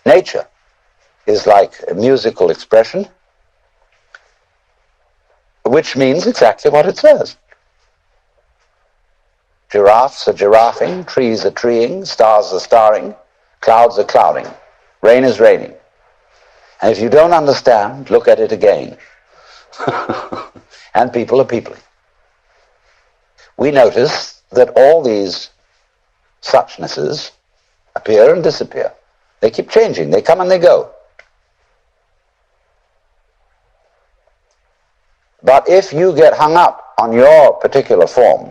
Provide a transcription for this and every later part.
Nature is like a musical expression, which means exactly what it says. Giraffes are giraffing, trees are treeing, stars are starring, clouds are clouding, rain is raining. And if you don't understand, look at it again. And people are peopling. We notice that all these suchnesses appear and disappear. They keep changing. They come and they go. But if you get hung up on your particular form,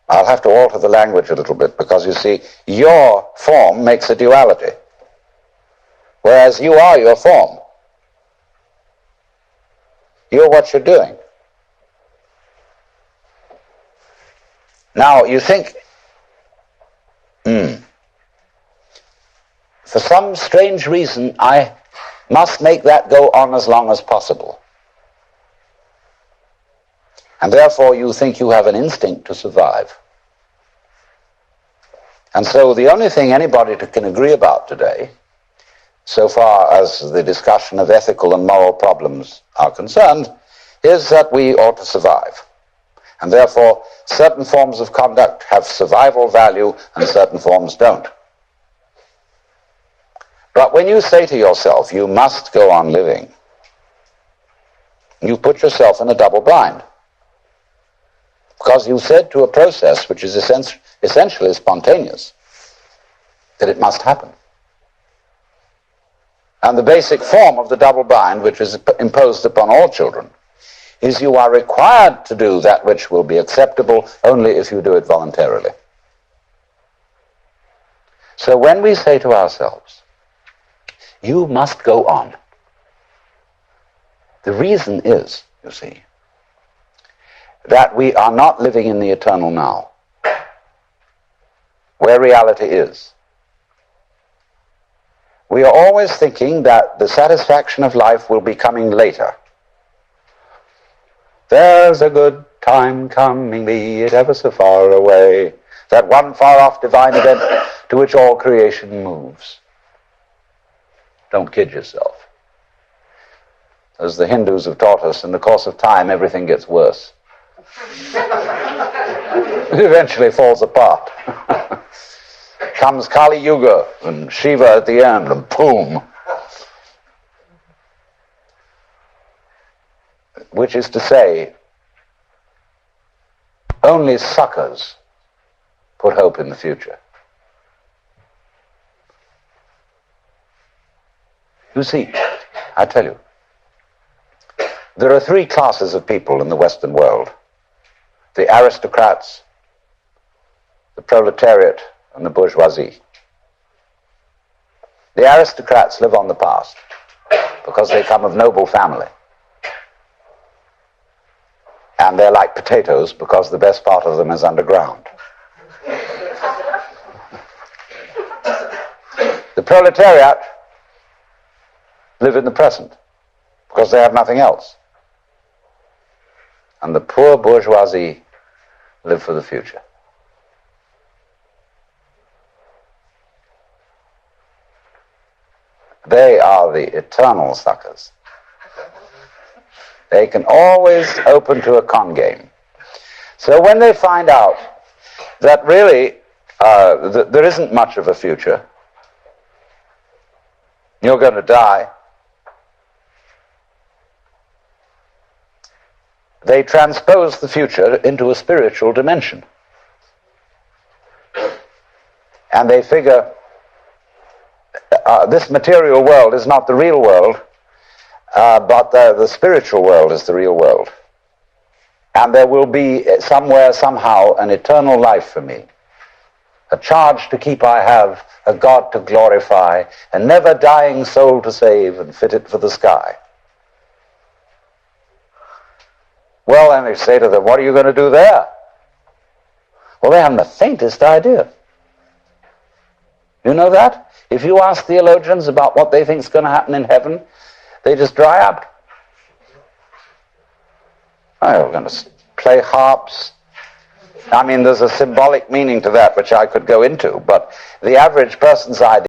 I'll have to alter the language a little bit, because you see, your form makes a duality, whereas you are your form. You're what you're doing. Now, you think, for some strange reason, I must make that go on as long as possible. And therefore you think you have an instinct to survive. And so the only thing anybody can agree about today, so far as the discussion of ethical and moral problems are concerned, is that we ought to survive. And therefore certain forms of conduct have survival value and certain forms don't. But when you say to yourself, you must go on living, you put yourself in a double bind. Because you said to a process which is essentially spontaneous that it must happen. And the basic form of the double bind, which is imposed upon all children, is you are required to do that which will be acceptable only if you do it voluntarily. So when we say to ourselves, you must go on, the reason is, you see, that we are not living in the eternal now, where reality is. We are always thinking that the satisfaction of life will be coming later. There's a good time coming, be it ever so far away, that one far-off divine event to which all creation moves. Don't kid yourself. As the Hindus have taught us, in the course of time, everything gets worse. It eventually falls apart. Comes Kali Yuga and Shiva at the end, and boom. Which is to say, only suckers put hope in the future. You see, I tell you, there are three classes of people in the Western world: the aristocrats, the proletariat, and the bourgeoisie. The aristocrats live on the past because they come of noble family. And they're like potatoes because the best part of them is underground. The proletariat live in the present because they have nothing else. And the poor bourgeoisie live for the future. They are the eternal suckers. They can always open to a con game. So when they find out that really there isn't much of a future, you're going to die, they transpose the future into a spiritual dimension. And they figure this material world is not the real world, but the spiritual world is the real world. And there will be somewhere, somehow, an eternal life for me. A charge to keep I have, a God to glorify, a never-dying soul to save and fit it for the sky. Well, then they say to them, what are you going to do there? Well, they haven't the faintest idea. You know that? If you ask theologians about what they think is going to happen in heaven, they just dry up. Oh, we're going to play harps. I mean, there's a symbolic meaning to that which I could go into, but the average person's idea